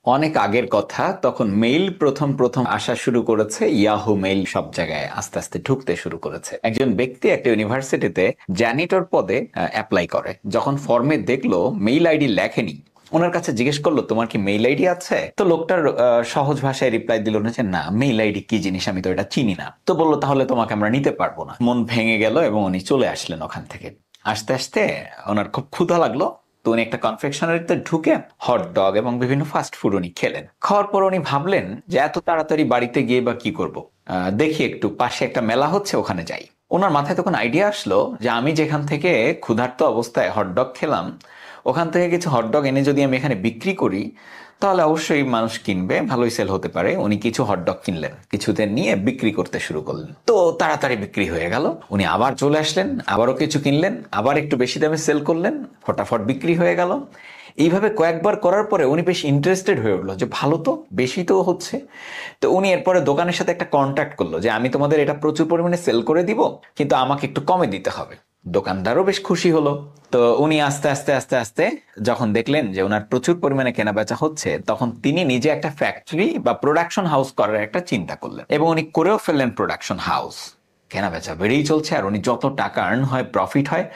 অনেক আগের কথা, তখন মেইল প্রথম প্রথম আসা শুরু করেছে, ইয়াহু মেইল সব জায়গায় আস্তে আস্তে ঢুকতে শুরু করেছে। একজন ব্যক্তি একটা ইউনিভার্সিটিতে জ্যানিটর পদে অ্যাপ্লাই করে, যখন ফর্মে দেখলো মেইল আইডি লেখেনি, ওনার কাছে জিজ্ঞেস করলো তোমার কি মেইল আইডি আছে? তো লোকটার সহজ ভাষায় রিপ্লাই দিল না যে না, মেইল আইডি কি জিনিস আমি তো এটা চিনি না। তো বললো তাহলে তোমাকে আমরা নিতে পারবো না। মন ভেঙে গেল এবং উনি চলে আসলেন ওখান থেকে। আস্তে আস্তে ওনার খুব ক্ষুধা লাগলো, তো উনি একটা কনফেকশনারিতে ঢুকে হট ডগ এবং বিভিন্ন ফাস্ট ফুড উনি খেলেন। খাওয়ার পর উনি ভাবলেন যে এত তাড়াতাড়ি বাড়িতে গিয়ে বা কি করব, দেখি একটু পাশে একটা মেলা হচ্ছে, ওখানে যাই। ওনার মাথায় তখন আইডিয়া আসলো যে আমি যেখান থেকে ক্ষুধার্ত অবস্থায় হটডগ খেলাম, ওখান থেকে কিছু হটডগ এনে যদি আমি এখানে বিক্রি করি, তাহলে অবশ্যই মানুষ কিনবে, ভালোই সেল হতে পারে। উনি কিছু হটডগ কিনলেন, কিছুতে নিয়ে বিক্রি করতে শুরু করলেন। তো তাড়াতাড়ি বিক্রি হয়ে গেল। উনি আবার চলে আসলেন, আবারও কিছু কিনলেন, আবার একটু বেশি দামে সেল করলেন, ফটাফট বিক্রি হয়ে গেল। এইভাবে কয়েকবার করার পরে উনি বেশ ইন্টারেস্টেড হয়ে উঠলো যে ভালো তো, বেশি তো হচ্ছে। তো উনি এরপরে দোকানের সাথে একটা কন্ট্যাক্ট করলো যে আমি তোমাদের এটা প্রচুর পরিমাণে সেল করে দিব, কিন্তু আমাকে একটু কমে দিতে হবে। দোকানদারও বেশ খুশি হলো। তো উনি আস্তে আস্তে আস্তে আস্তে যখন দেখলেন যে ওনার প্রচুর পরিমাণে কেনা বেচা হচ্ছে, তখন তিনি নিজে একটা ফ্যাক্টরি বা প্রোডাকশন হাউস করার একটা চিন্তা করলেন, এবং উনি করেও ফেললেন প্রোডাকশন হাউস। কেনা বেচা বেড়েই চলছে, আর উনি যত টাকা আর্ন হয়, প্রফিট হয়,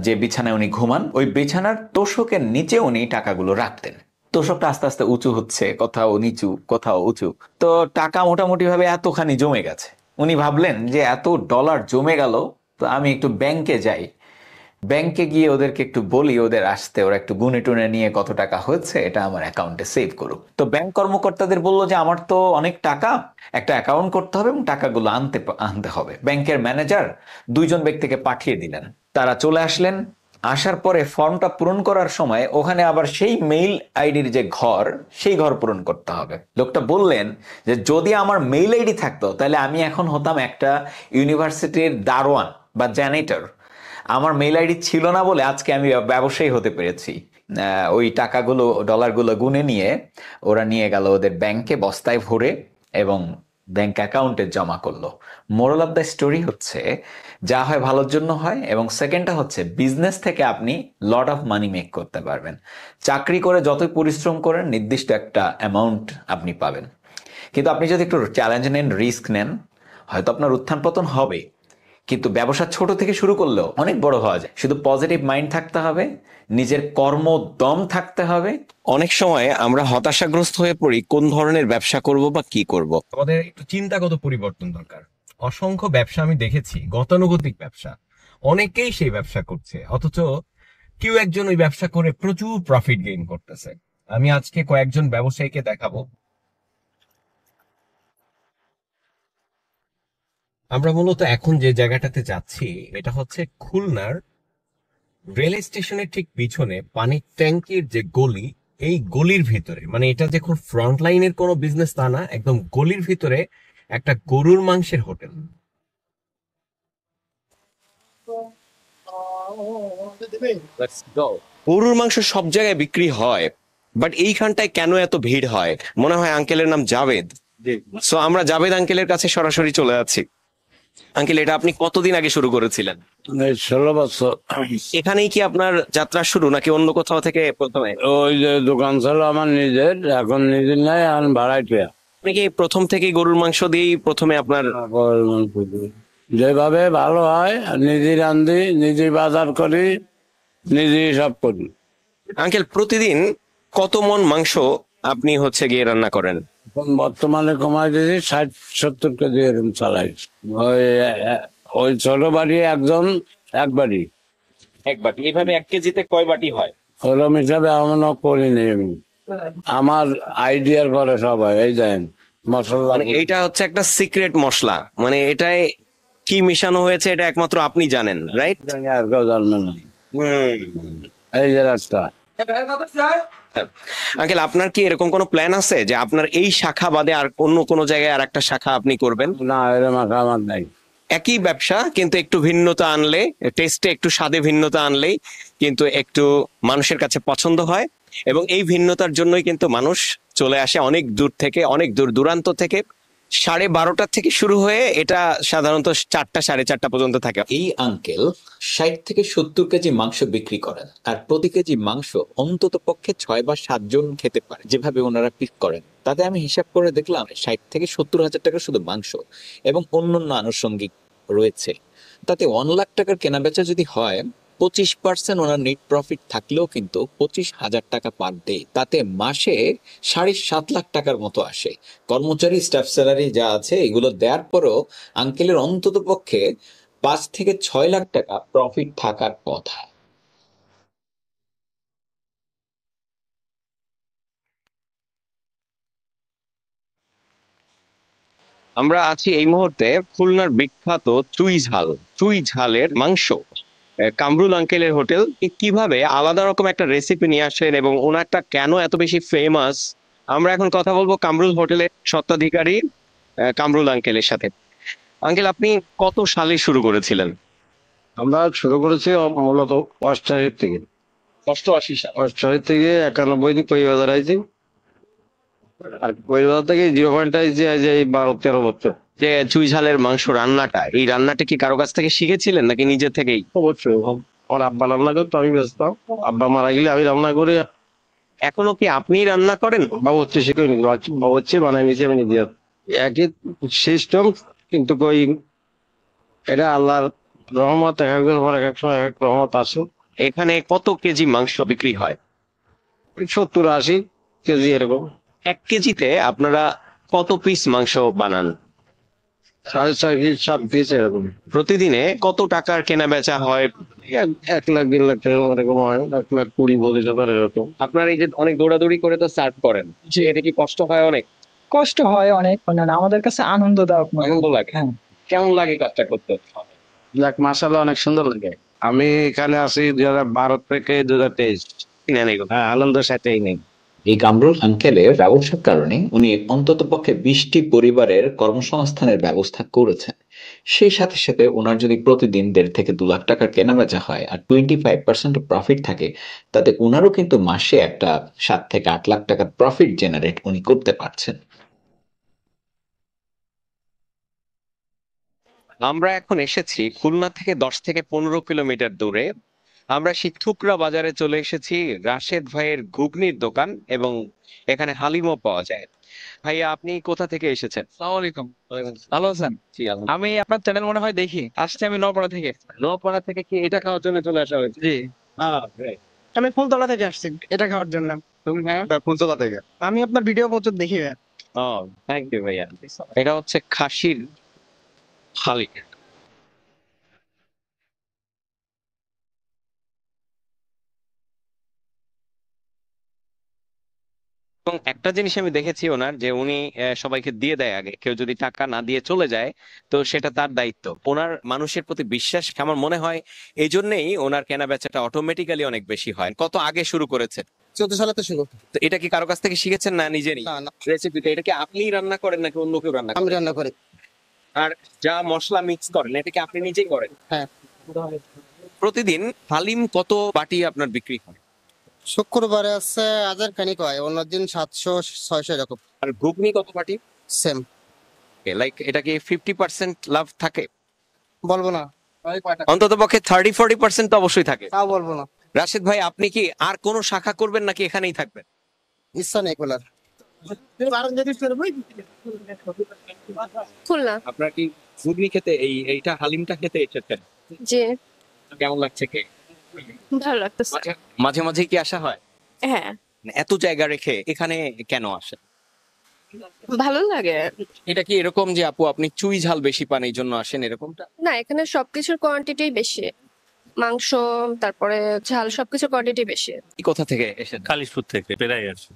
যে বিছানায় উনি ঘুমান ওই বিছানার তোষকের নিচে উনি টাকাগুলো রাখতেন। তোষকটা আস্তে আস্তে উঁচু হচ্ছে, কোথাও নিচু কোথাও উঁচু। তো টাকা মোটামুটি ভাবে এতখানি জমে গেছে। উনি ভাবলেন যে এত ডলার জমে গেল, তো আমি একটু ব্যাংকে যাই, ব্যাংকে গিয়ে ওদেরকে একটু বলি ওদের আসতে, ওরা একটু গুনে টুনে নিয়ে কত টাকা হচ্ছে এটা আমার অ্যাকাউন্টে সেভ করুক। তো ব্যাংক কর্মকর্তাদের বললো যে আমার তো অনেক টাকা, একটা অ্যাকাউন্ট করতে হবে এবং টাকাগুলো আনতে আনতে হবে। ব্যাংকের ম্যানেজার দুইজন ব্যক্তিকে পাঠিয়ে দিলেন। তারা চলে আসলেন। আসার পরে ফর্মটা পূরণ করার সময় ওখানে আবার সেই মেইল আইডির যে ঘর, সেই ঘর পূরণ করতে হবে। লোকটা বললেন যে যদি আমার মেইল আইডি থাকতো তাহলে আমি এখন হতাম একটা ইউনিভার্সিটির দারোয়ান বা জ্যানিটর। আমার মেইল আইডি ছিল না বলে আজকে আমি ব্যবসায়ী হতে পেরেছি। ওই টাকাগুলো, ডলারগুলো গুনে নিয়ে ওরা নিয়ে গেল ওদের ব্যাংকে বস্তায় ভরে এবং ব্যাংক অ্যাকাউন্টে জমা করলো। মোরাল অফ দ্য স্টোরি হচ্ছে যা হয় ভালোর জন্য হয়, এবং সেকেন্ডটা হচ্ছে বিজনেস থেকে আপনি লট অফ মানি মেক করতে পারবেন। চাকরি করে যতই পরিশ্রম করেন নির্দিষ্ট একটা অ্যামাউন্ট আপনি পাবেন, কিন্তু আপনি যদি একটু চ্যালেঞ্জ নেন, রিস্ক নেন, হয়তো আপনার উত্থান পতন হবে, কিন্তু ব্যবসা ছোট থেকে শুরু করলেও অনেক বড় হওয়া যায়। শুধু পজিটিভ মাইন্ড থাকতে হবে, নিজের কর্ম দম থাকতে হবে। অনেক সময় আমরা হতাশাগ্রস্ত হয়ে পড়ি কোন ধরনের ব্যবসা করব বা কি করব। আমাদের একটু চিন্তাগত পরিবর্তন দরকার। অসংখ্য ব্যবসা আমি দেখেছি, গতানুগতিক ব্যবসা, অনেকেই সেই ব্যবসা করছে, অথচ কেউ একজন ওই ব্যবসা করে প্রচুর প্রফিট গেইন করতেছে। আমি আজকে কয়েকজন ব্যবসায়ীকে দেখাবো। আমরা মূলত এখন যে জায়গাটাতে যাচ্ছি এটা হচ্ছে খুলনার রেল স্টেশনের ঠিক পিছনে পানির ট্যাঙ্কির যে গলি, এই গলির ভিতরে, মানে এটা যে খুব ফ্রন্ট লাইনের কোনো বিজনেস তা না, একদম গলির ভিতরে একটা গরুর মাংসের হোটেল। গরুর মাংস সব জায়গায় বিক্রি হয়, বাট এইখানটায় কেন এত ভিড় হয়? মনে হয় আঙ্কেলের নাম জাভেদ। সো আমরা জাভেদ আঙ্কেলের কাছে সরাসরি চলে যাচ্ছি। আঙ্কেল, এটা আপনি কতদিন আগে শুরু করেছিলেন? 16 বছর। এখানেই কি আপনার যাত্রা শুরু, নাকি অন্য কোথাও থেকে প্রথমে? ওই যে দোকান ছিল আমার নিজের, এখন নিজের নাই, এখন ভাড়াটিয়া। আপনি কি প্রথম থেকেই গরুর মাংস দিয়েই প্রথমে আপনার? যেভাবে ভালো হয় নিজে রান্ধি, নিজে বাজার করি, নিজে সব করি। আঙ্কেল, প্রতিদিন কত মন মাংস আপনি হচ্ছে গিয়ে রান্না করেন? এখন বর্তমানে কমাই দিয়েছি 60-70 কেজি এরকম চালাই। ওই ওই ছোট বাড়ি একজন, এক বাড়ি। এক বাটি। এইভাবে 1 কেজিতে কয় বাটি হয়? ওরম হিসাবে এমনও করিনি আমি। আমার আইডিয়ার পরে সবাই এই দেন মশলা। মানে এইটা হচ্ছে একটা সিক্রেট মশলা, মানে এটাই কি মিশানো হয়েছে এটা একমাত্র আপনি জানেন, রাইট? আর কেউ জানবে না। এই যে রাস্তা। আঙ্কেল, আপনার কি এরকম কোনো প্ল্যান আছে যে আপনার এই শাখা বাদে আর অন্য কোনো জায়গায় আর একটা শাখা আপনি করবেন? না, এরকম আমার নাই। একই ব্যবসা কিন্তু একটু ভিন্নতা আনলে, টেস্টে একটু স্বাদে ভিন্নতা আনলেই কিন্তু একটু মানুষের কাছে পছন্দ হয়, এবং এই ভিন্নতার জন্যই কিন্তু মানুষ চলে আসে অনেক দূর থেকে, অনেক দূর দূরান্ত থেকে 12:30 থেকে শুরু হয়ে এটা সাধারণত 4টা 4:30 পর্যন্ত থাকে। এই আঙ্কেল 60 থেকে 70 কেজি মাংস বিক্রি করেন, আর প্রতি কেজি মাংস অন্তত পক্ষে 6 বা 7 জন খেতে পারে। যেভাবে ওনারা পিক করেন, তাতে আমি হিসাব করে দেখলাম 60 থেকে 70 হাজার টাকা শুধু মাংস এবং অন্যান্য আনুষঙ্গিক রয়েছে। তাতে 1 লাখ টাকার কেনা বেচা যদি হয়, 25% ওনার নেট প্রফিট থাকলেও কিন্তু 25,000 টাকা পার ডে, তাতে মাসে 7.5 লাখ টাকার মতো আসে। কর্মচারী, স্টাফ স্যালারি যা আছে এগুলো দেওয়ার পরও আঙ্কেলের অন্তত পক্ষে 5 থেকে 6 লাখ টাকা প্রফিট থাকার কথা। আমরা আছি এই মুহূর্তে খুলনার বিখ্যাত চুই ঝালের মাংস কামরুল আঙ্কেলের হোটেল। কিভাবে আলাদা রকম একটা রেসিপি নিয়ে আসেন এবং ওনারটা কেন এত বেশি ফেমাস, আমরা এখন কথা বলবো কামরুল হোটেলের স্বত্বাধিকারী কামরুল আঙ্কেলের সাথে। আঙ্কেল, আপনি কত সালে শুরু করেছিলেন? আমরা শুরু করেছি মূলত 88 থেকে। 88 সাল। 88 থেকে 91 দিন কইবাজার আইছি, আর কইবাজার থেকে 0 পয়েন্ট আইছি আজ এই 12-13 বছর। যে চুই ঝালের মাংস রান্নাটা, এই রান্নাটা কি কারো কাছ থেকে শিখেছিলেন নাকি নিজে থেকেই? অবশ্যই আমার আব্বা রান্না করতো, আমি ব্যস্তাম। আব্বা মারা গেলে আমি রান্না করি। এখনো কি আপনি রান্না করেন? বাবুর্চি শিখে নি, বাবুর্চি বানাই নিয়েছি আমি নিজে। একই সিস্টেম, কিন্তু কই এটা আল্লাহর রহমত, এক একজন পর এক এক সময় এক এক রহমত আসে। এখানে কত কেজি মাংস বিক্রি হয়? 70-80 কেজি এরকম। 1 কেজিতে আপনারা কত পিস মাংস বানান? 6.5-7 পিস এরকম। প্রতিদিনে কত টাকার কেনা বেচা হয়? 1 লাখ 1.5 লাখ টাকা এরকম হয়, 1,20,25,000 এরকম। আপনার এই যে অনেক দৌড়াদৌড়ি করে তো সার্ভ করেন, যে এটা কি কষ্ট হয় অনেক? কষ্ট হয় অনেক, না আমাদের কাছে আনন্দদায়ক মনে হয়। আনন্দ লাগে? হ্যাঁ। কেমন লাগে কাজটা করতে? যাক, মাশাআল্লাহ অনেক সুন্দর লাগে। আমি এখানে আছি 2012 থেকে 2023। নেন এগুলো। হ্যাঁ, আনন্দের সাথেই নেই। এই কামরুল আঙ্কেলের ব্যবসার কারণে উনি অন্তত পক্ষে 20টি পরিবারের কর্মসংস্থানের ব্যবস্থা করেছেন। সেই সাথে সাথে ওনার যদি প্রতিদিন 1.5 থেকে 2 লাখ টাকার কেনাবেচা হয় আর 25% প্রফিট থাকে, তাতে ওনারও কিন্তু মাসে একটা 7 থেকে 8 লাখ টাকার প্রফিট জেনারেট উনি করতে পারছেন। আমরা এখন এসেছি খুলনা থেকে 10 থেকে 15 কিলোমিটার দূরে। আমরা শিক্ষুকরা বাজারে চলে এসেছি, রাশেদ ভাইয়ের ঘুগনির দোকান, এবং এখানে হালিমও পাওয়া যায়। ভাইয়া, আপনি কোথা থেকে এসেছেন? আসসালামু আলাইকুম। ভালো আছেন? জি, আলহামদুলিল্লাহ। আমি আপনার চ্যানেল মনে হয় দেখি, আসছি আমি নওপাড়া থেকে। নোয়াপাড়া থেকে কি এটা খাওয়ার জন্য চলে আসা হয়েছে? জি, আমি ফুলতলা থেকে আসছি এটা খাওয়ার জন্য। তুমি ভাইয়া? ফুলতলা থেকে। আমি আপনার ভিডিও প্রচুর দেখি ভাইয়া। ও, থ্যাংক ইউ ভাইয়া। এটা হচ্ছে খাসির হালিম। এবং একটা জিনিস আমি দেখেছি ওনার, যে উনি সবাইকে দিয়ে দেয় আগে। কেউ যদি টাকা না দিয়ে চলে যায়, তো সেটা তার দায়িত্ব। ওনার মানুষের প্রতি বিশ্বাস আমার মনে হয় এই জন্যই ওনার কেনা বেচাটা অটোমেটিক্যালি অনেক বেশি হয়। কত আগে শুরু করেছে? 14 সালে তো শুরু। তো এটা কি কারো কাছ থেকে শিখেছেন না নিজেরই না না, রেসিপিটা? এটা কি আপনিই রান্না করেন নাকি অন্য কেউ রান্না আমি করেন? রান্না করি। আর যা মশলা মিক্স করেন, এটা কি আপনি নিজেই করেন? হ্যাঁ। প্রতিদিন হালিম কত বাটি আপনার বিক্রি হয়? শুক্রবারে আছে 1000 খানিক হয়, অন্যদিন 700-600 এরকম। আর ঘুগনি কত বাটি? সেম। লাইক এটা কি 50% লাভ থাকে? বলবো না। অন্তত পক্ষে 30-40% তো অবশ্যই থাকে। তাও বলবো না, রাশেদ ভাই, আপনি কি আর কোনো শাখা করবেন নাকি এখানেই থাকবেন? ইচ্ছা নেই খোলার। খুলনা। আপনার কি ঘুগনি খেতে, এইটা হালিমটা খেতে এসেছেন? জি, কেমন লাগছে কে? ভালো লাগতেছে। মাঝে মাঝে কি আসা হয়? হ্যাঁ, এত জায়গা রেখে এখানে কেন আসেন? ভালো লাগে। এটা কি এরকম যে আপু আপনি চুই ঝাল বেশি পান এই জন্য আসেন এরকমটা? না, এখানে সবকিছুর কোয়ান্টিটি বেশি। মাংস, তারপরে ঝাল, সবকিছুর কোয়ান্টিটি বেশি। কি কোথা থেকে এসেছেন? কালিশপুর থেকে পেরাই আসে।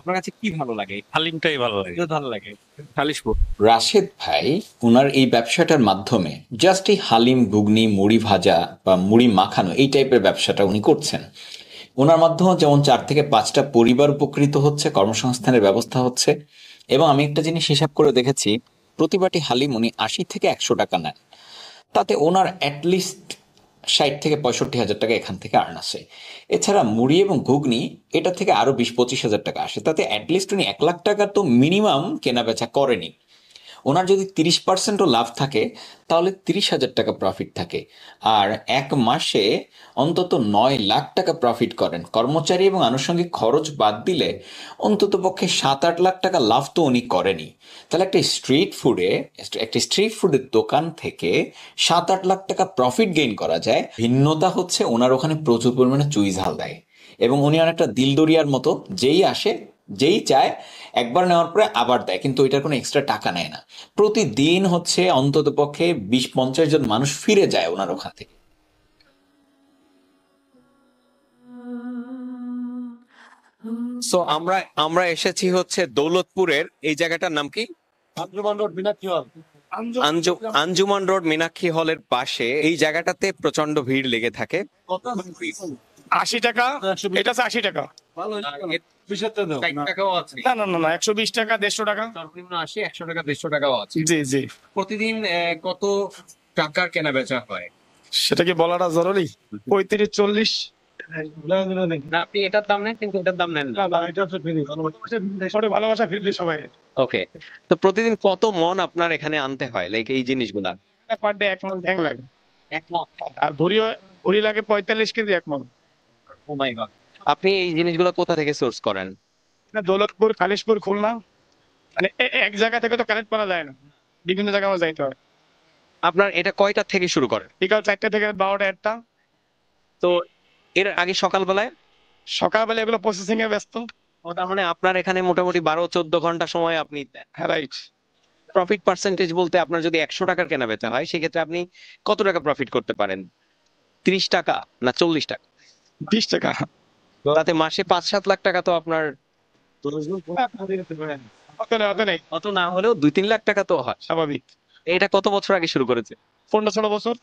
আপনার কাছে কি ভালো লাগে? হালিমটাই ভালো লাগে। ভালো লাগে খালিশপুর। রাশেদ ভাই ওনার এই ব্যবসাটার মাধ্যমে জাস্ট এই হালিম, ঘুগনি, মুড়ি ভাজা বা মুড়ি মাখানো এই টাইপের ব্যবসাটা উনি করছেন। ওনার মাধ্যমে যেমন 4 থেকে 5টা পরিবার উপকৃত হচ্ছে, কর্মসংস্থানের ব্যবস্থা হচ্ছে, এবং আমি একটা জিনিস হিসাব করে দেখেছি, প্রতি বাটি হালিম উনি 80 থেকে 100 টাকা নেন। তাতে ওনার অ্যাটলিস্ট 60 থেকে 65 হাজার টাকা এখান থেকে আর্ন আসে। এছাড়া মুড়ি এবং ঘুগনি এটা থেকে আরো 20-25 হাজার টাকা আসে। তাতে অ্যাটলিস্ট উনি 1 লাখ টাকা তো মিনিমাম কেনা বেচা করেনি। ওনার যদি 30%ও লাভ থাকে তাহলে 30,000 টাকা প্রফিট থাকে। আর এক মাসে অন্তত 9 লাখ টাকা প্রফিট করেন। কর্মচারী এবং আনুষঙ্গিক খরচ বাদ দিলে অন্তত পক্ষে 7-8 লাখ টাকা লাভ তো উনি করেনি। তাহলে একটা স্ট্রিট ফুডের দোকান থেকে 7-8 লাখ টাকা প্রফিট গেইন করা যায়। ভিন্নতা হচ্ছে ওনার ওখানে প্রচুর পরিমাণে চুই ঝাল দেয় এবং উনি অনেকটা দিলদরিয়ার মতো, যেই আসে যেই চায় একবার নেওয়ার পরে আবার দেয়, কিন্তু ওইটার কোনো এক্সট্রা টাকা নেয় না। প্রতিদিন হচ্ছে অন্তত পক্ষে 20-50 জন মানুষ ফিরে যায় ওনার ওখান থেকে। সো আমরা এসেছি হচ্ছে দৌলতপুরের এই জায়গাটার নাম কি? আঞ্জুমান রোড মীনাক্ষী হলের পাশে। এই জায়গাটাতে প্রচন্ড ভিড় লেগে থাকে। 80 টাকা, এটা আছে 80 টাকা। না না না না, 120 টাকা, 150 টাকা। 80, 100 টাকা, 150 টাকাও আছে। জি জি। প্রতিদিন কত টাকার কেনা বেচা হয়? সেটা কি বলাটা জরুরি? 35-40। না, আপনি এটার দাম নেন কিন্তু এটার দাম নেন না। ভালোবাসা ফিরলি সবাই। ওকে, তো প্রতিদিন কত মন আপনার এখানে আনতে হয়, লাইক এই জিনিসগুলা? পার ডে 1 মণ ব্যাং লাগে। 1 মণ? আর ভুড়ি লাগে 45 কেজি 1 মণ। ও মাই গড। আপনি এই জিনিসগুলো কোথা থেকে সোর্স করেন? দৌলতপুর, খালিশপুর, খুলনা, মানে এক জায়গা থেকে তো কালেক্ট করা যায় না, বিভিন্ন জায়গায় আমার যাইতে হয়। আপনার এটা কয়টা থেকে শুরু করেন? বিকাল 4টা থেকে 12টা 1টা। তো এর আগে সকালবেলায়? সকালবেলা এগুলো প্রসেসিং এ ব্যস্ত। তার মানে আপনার এখানে মোটামুটি 12-14 ঘন্টা সময় আপনি দেন। হ্যাঁ, রাইট। প্রফিট পার্সেন্টেজ বলতে আপনার যদি 100 টাকার কেনা বেচা হয় সেক্ষেত্রে আপনি কত টাকা প্রফিট করতে পারেন? 30 টাকা না 40 টাকা? 20 টাকা। তাতে মাসে 5-7 লাখ টাকা তো আপনার। অত নেই, অত না হলেও 2-3 লাখ টাকা তো হয় স্বাভাবিক। এটা কত বছর আগে শুরু করেছে? 15-16 বছর।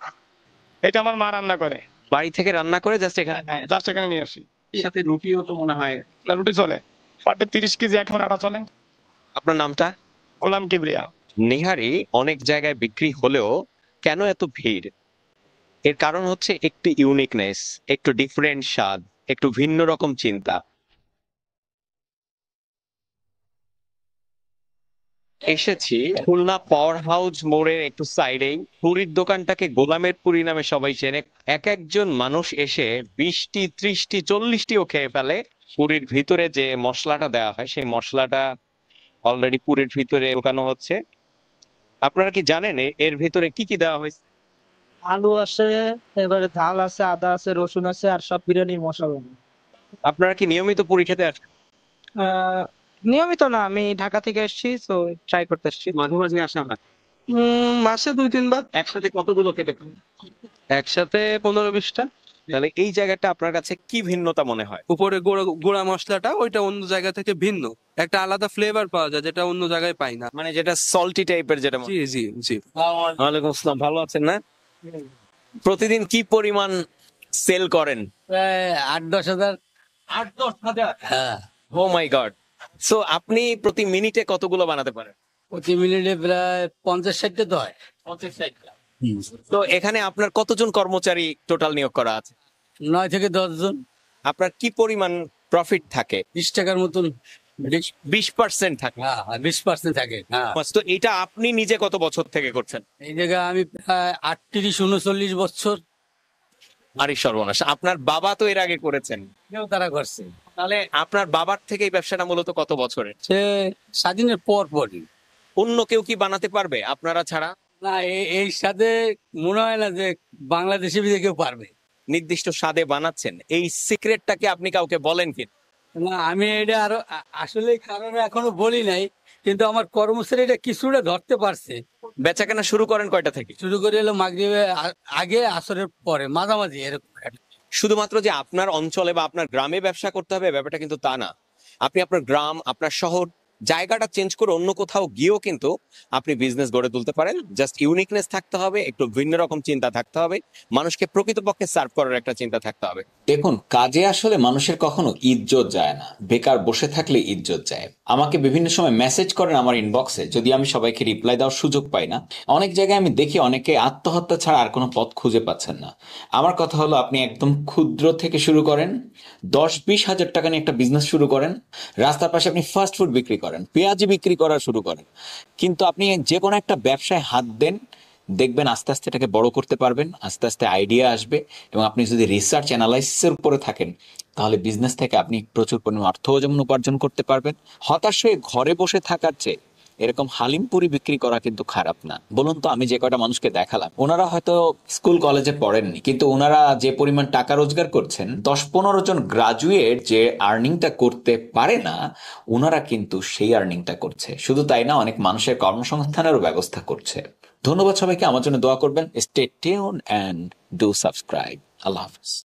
এটা আমার মা রান্না করে, বাড়ি থেকে রান্না করে জাস্ট এখানে? জাস্ট এখানে নিয়ে আসি। সাথে রুটিও তো মনে হয়। না, রুটি চলে। পার ডে 30 কেজি 1 মণ আটা চলে। আপনার নামটা? গোলাম কিবরিয়া। নিহারি অনেক জায়গায় বিক্রি হলেও কেন এত ভিড়? এর কারণ হচ্ছে একটু ইউনিকনেস, একটু ডিফারেন্ট স্বাদ, একটু ভিন্ন রকম চিন্তা। এসেছি খুলনা পাওয়ার হাউস মোড়ের একটু সাইডেই। পুরীর দোকানটাকে গোলামের পুরি নামে সবাই চেনে। এক একজন মানুষ এসে 20টি, 30টি, 40টিও খেয়ে ফেলে। পুরীর ভিতরে যে মশলাটা দেওয়া হয় সেই মশলাটা অলরেডি পুরীর ভিতরে ঢোকানো হচ্ছে। আপনারা কি জানেন এর ভিতরে কি কি দেওয়া হয়েছে? আলু আছে, এবারে ঝাল আছে, আদা আছে, রসুন আছে, আর সব বিরিয়ানির মশলা। আপনারা কি নিয়মিত পুরি খেতে আসেন? নিয়মিত না, আমি ঢাকা থেকে এসেছি, তো ট্রাই করতে এসেছি। মাঝে মাঝে আসা হয়? মাসে 2-3 বার। একসাথে কতগুলো খেতে পারেন? একসাথে 15-20টা। তাহলে এই জায়গাটা আপনার কাছে কি ভিন্নতা মনে হয়? উপরে গুঁড়া মশলাটা ওইটা অন্য জায়গা থেকে ভিন্ন, একটা আলাদা ফ্লেভার পাওয়া যায় যেটা অন্য জায়গায় পাই না। মানে যেটা সল্টি টাইপের, যেটা। জি জি জি। ওয়ালাইকুম আসসালাম, ভালো আছেন না? প্রতিদিন কি পরিমাণ সেল করেন? প্রায় 8-10 হাজার। 8-10 হাজার? হ্যাঁ। ও মাই গড। সো আপনি প্রতি মিনিটে কতগুলো বানাতে পারেন? প্রতি মিনিটে প্রায় 50-60টা তো হয়। 50-60টা। তো এখানে আপনার কতজন কর্মচারী টোটাল নিয়োগ করা আছে? 9 থেকে 10 জন। আপনার কি পরিমাণ প্রফিট থাকে? 20 টাকার মতন। 20% থাকে? হ্যাঁ, 20% থাকে। হ্যাঁ। তো এটা আপনি নিজে কত বছর থেকে করছেন? এই জায়গায় আমি প্রায় 38-39 বছর। আরে সর্বনাশ, আপনার বাবা তো এর আগে করেছেন। তারা করছে। তাহলে আপনার বাবার থেকে এই ব্যবসাটা মূলত কত বছরের? সে স্বাধীনের পরই। অন্য কেউ কি বানাতে পারবে আপনারা ছাড়া? না, এই সাথে মনে হয় না যে বাংলাদেশে কেউ পারবে। নির্দিষ্ট স্বাদে বানাচ্ছেন, এই সিক্রেটটাকে আপনি কাউকে বলেন কি? না, আমি এটা আরো আসলে কারণ এখনো বলি নাই, কিন্তু আমার কর্মচারী এটা কিছুটা ধরতে পারছে। বেচাকেনা শুরু করেন কয়টা থেকে? শুরু করে এলো মাগরিবের আগে, আসরের পরে, মাঝামাঝি এরকম। শুধুমাত্র যে আপনার অঞ্চলে বা আপনার গ্রামে ব্যবসা করতে হবে ব্যাপারটা কিন্তু তা না। আপনি আপনার গ্রাম, আপনার শহর, জায়গাটা চেঞ্জ করে অন্য কোথাও গিয়েও কিন্তু আপনি বিজনেস গড়ে তুলতে পারেন। জাস্ট ইউনিকনেস থাকতে হবে, একটু ভিন্ন রকম চিন্তা থাকতে হবে, মানুষকে প্রকৃতপক্ষে সার্ভ করার একটা চিন্তা থাকতে হবে। দেখুন, কাজে আসলে মানুষের কখনো ইজ্জত যায় না, বেকার বসে থাকলে ইজ্জত যায়। আমাকে বিভিন্ন সময় মেসেজ করেন আমার ইনবক্সে, যদি আমি সবাইকে রিপ্লাই দেওয়ার সুযোগ পাই না। অনেক জায়গায় আমি দেখি অনেকে আত্মহত্যা ছাড়া আর কোনো পথ খুঁজে পাচ্ছেন না। আমার কথা হলো, আপনি একদম ক্ষুদ্র থেকে শুরু করেন, 10-20 হাজার টাকা নিয়ে একটা বিজনেস শুরু করেন। রাস্তার পাশে আপনি ফাস্ট ফুড বিক্রি করেন, করেন, পেঁয়াজি বিক্রি করা শুরু করেন, কিন্তু আপনি যে কোনো একটা ব্যবসায় হাত দেন, দেখবেন আস্তে আস্তে এটাকে বড় করতে পারবেন, আস্তে আস্তে আইডিয়া আসবে, এবং আপনি যদি রিসার্চ অ্যানালাইসিসের উপরে থাকেন তাহলে বিজনেস থেকে আপনি প্রচুর পরিমাণ অর্থও যেমন উপার্জন করতে পারবেন। হতাশ হয়ে ঘরে বসে থাকার চেয়ে এরকম হালিম পুরি বিক্রি করা কিন্তু খারাপ না। বলুন তো, আমি যে কয়টা মানুষকে দেখালাম, ওনারা হয়তো স্কুল কলেজে পড়েননি, কিন্তু ওনারা যে পরিমাণ টাকা রোজগার করছেন, 10-15 জন গ্রাজুয়েট যে আর্নিংটা করতে পারে না, ওনারা কিন্তু সেই আর্নিংটা করছে। শুধু তাই না, অনেক মানুষের কর্মসংস্থানেরও ব্যবস্থা করছে। ধন্যবাদ সবাইকে, আমার জন্য দোয়া করবেন। Stay tune and do subscribe. Allah Hafiz.